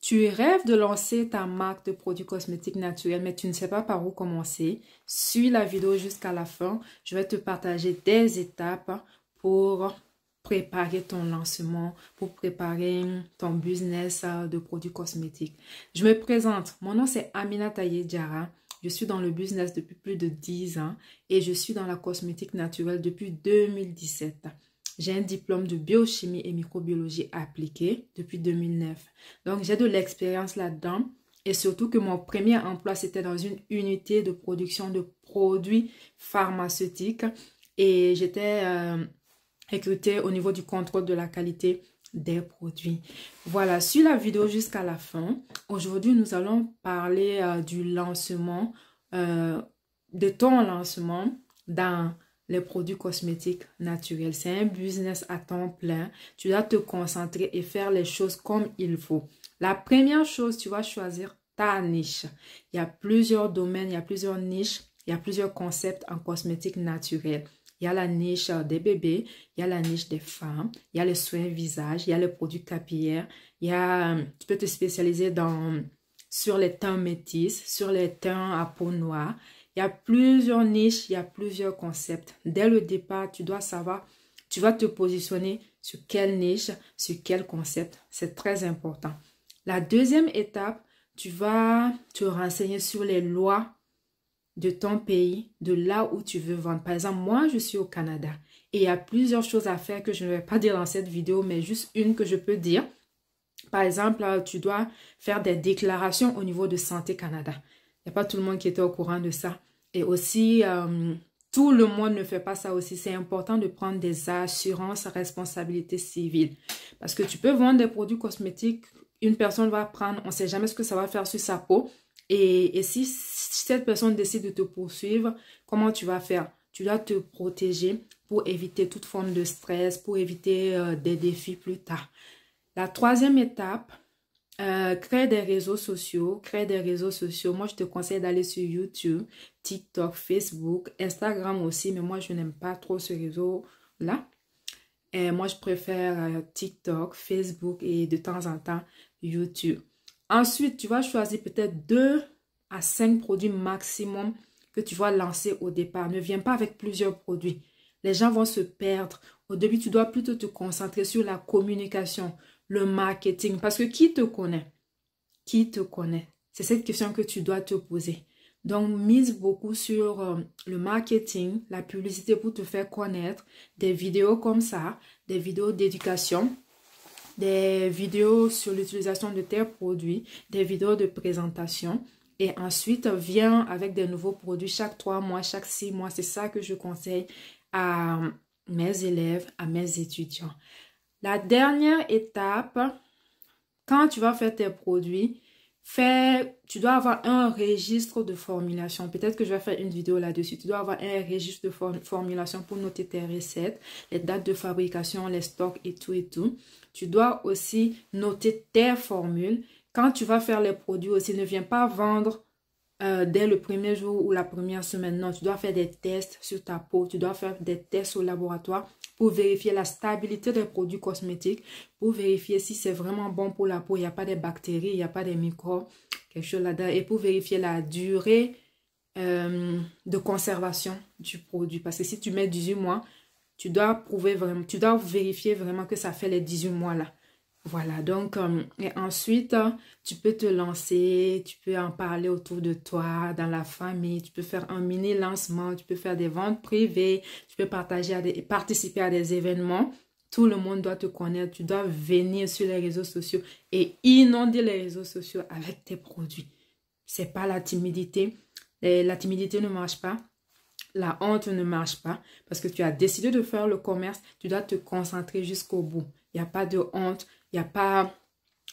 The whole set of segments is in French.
Tu rêves de lancer ta marque de produits cosmétiques naturels, mais tu ne sais pas par où commencer. Suis la vidéo jusqu'à la fin. Je vais te partager des étapes pour préparer ton lancement, pour préparer ton business de produits cosmétiques. Je me présente. Mon nom, c'est Aminata Diarra. Je suis dans le business depuis plus de 10 ans et je suis dans la cosmétique naturelle depuis 2017. J'ai un diplôme de biochimie et microbiologie appliquée depuis 2009. Donc, j'ai de l'expérience là-dedans et surtout que mon premier emploi, c'était dans une unité de production de produits pharmaceutiques et j'étais recrutée au niveau du contrôle de la qualité des produits. Voilà, suis la vidéo jusqu'à la fin. Aujourd'hui, nous allons parler du lancement, de ton lancement dans les produits cosmétiques naturels. C'est un business à temps plein. Tu dois te concentrer et faire les choses comme il faut. La première chose, tu vas choisir ta niche. Il y a plusieurs domaines, il y a plusieurs niches, il y a plusieurs concepts en cosmétique naturelle. Il y a la niche des bébés, il y a la niche des femmes, il y a les soins visage, il y a les produits capillaires, tu peux te spécialiser sur les teints métis, sur les teints à peau noire. Il y a plusieurs niches, il y a plusieurs concepts. Dès le départ, tu dois savoir, tu vas te positionner sur quelle niche, sur quel concept. C'est très important. La deuxième étape, tu vas te renseigner sur les lois de ton pays, de là où tu veux vendre. Par exemple, moi, je suis au Canada et il y a plusieurs choses à faire que je ne vais pas dire dans cette vidéo, mais juste une que je peux dire. Par exemple, tu dois faire des déclarations au niveau de Santé Canada. Il n'y a pas tout le monde qui était au courant de ça. Et aussi, tout le monde ne fait pas ça aussi. C'est important de prendre des assurances responsabilité civile. Parce que tu peux vendre des produits cosmétiques, une personne va prendre, on ne sait jamais ce que ça va faire sur sa peau. Et si cette personne décide de te poursuivre, comment tu vas faire? Tu dois te protéger pour éviter toute forme de stress, pour éviter des défis plus tard. La troisième étape, crée des réseaux sociaux. Moi, je te conseille d'aller sur YouTube, TikTok, Facebook, Instagram aussi, mais moi, je n'aime pas trop ce réseau-là. Et moi, je préfère TikTok, Facebook et de temps en temps, YouTube. Ensuite, tu vas choisir peut-être 2 à 5 produits maximum que tu vas lancer au départ. Ne viens pas avec plusieurs produits. Les gens vont se perdre. Au début, tu dois plutôt te concentrer sur la communication, le marketing. Parce que qui te connaît? Qui te connaît? C'est cette question que tu dois te poser. Donc, mise beaucoup sur le marketing, la publicité pour te faire connaître, des vidéos comme ça, des vidéos d'éducation, des vidéos sur l'utilisation de tes produits, des vidéos de présentation. Et ensuite, viens avec des nouveaux produits chaque 3 mois, chaque 6 mois. C'est ça que je conseille à mes élèves, à mes étudiants. La dernière étape, quand tu vas faire tes produits, tu dois avoir un registre de formulation. Peut-être que je vais faire une vidéo là-dessus. Tu dois avoir un registre de formulation pour noter tes recettes, les dates de fabrication, les stocks et tout et tout. Tu dois aussi noter tes formules. Quand tu vas faire les produits aussi, ne viens pas vendre dès le premier jour ou la première semaine. Non, tu dois faire des tests sur ta peau. Tu dois faire des tests au laboratoire pour vérifier la stabilité des produits cosmétiques, pour vérifier si c'est vraiment bon pour la peau, il n'y a pas de bactéries, il n'y a pas de microbes, quelque chose là-dedans, et pour vérifier la durée de conservation du produit. Parce que si tu mets 18 mois, tu dois vérifier vraiment que ça fait les 18 mois là. Voilà, donc, et ensuite, tu peux te lancer, tu peux en parler autour de toi, dans la famille, tu peux faire un mini lancement, tu peux faire des ventes privées, tu peux participer à des événements. Tout le monde doit te connaître, tu dois venir sur les réseaux sociaux et inonder les réseaux sociaux avec tes produits. C'est pas la timidité. La timidité ne marche pas. La honte ne marche pas parce que tu as décidé de faire le commerce, tu dois te concentrer jusqu'au bout. Il n'y a pas de honte, il n'y a pas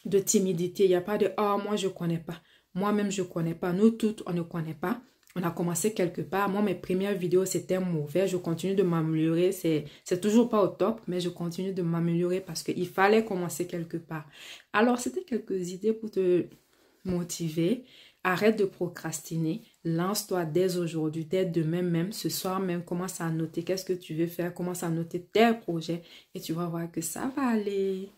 de timidité, il n'y a pas de « oh, moi, je ne connais pas ». Moi-même, je ne connais pas. Nous toutes, on ne connaît pas. On a commencé quelque part. Moi, mes premières vidéos, c'était mauvais. Je continue de m'améliorer. C'est toujours pas au top, mais je continue de m'améliorer parce qu'il fallait commencer quelque part. Alors, c'était quelques idées pour te motiver. Arrête de procrastiner. Lance-toi dès aujourd'hui, dès demain même, ce soir même. Commence à noter qu'est-ce que tu veux faire. Commence à noter tes projets et tu vas voir que ça va aller.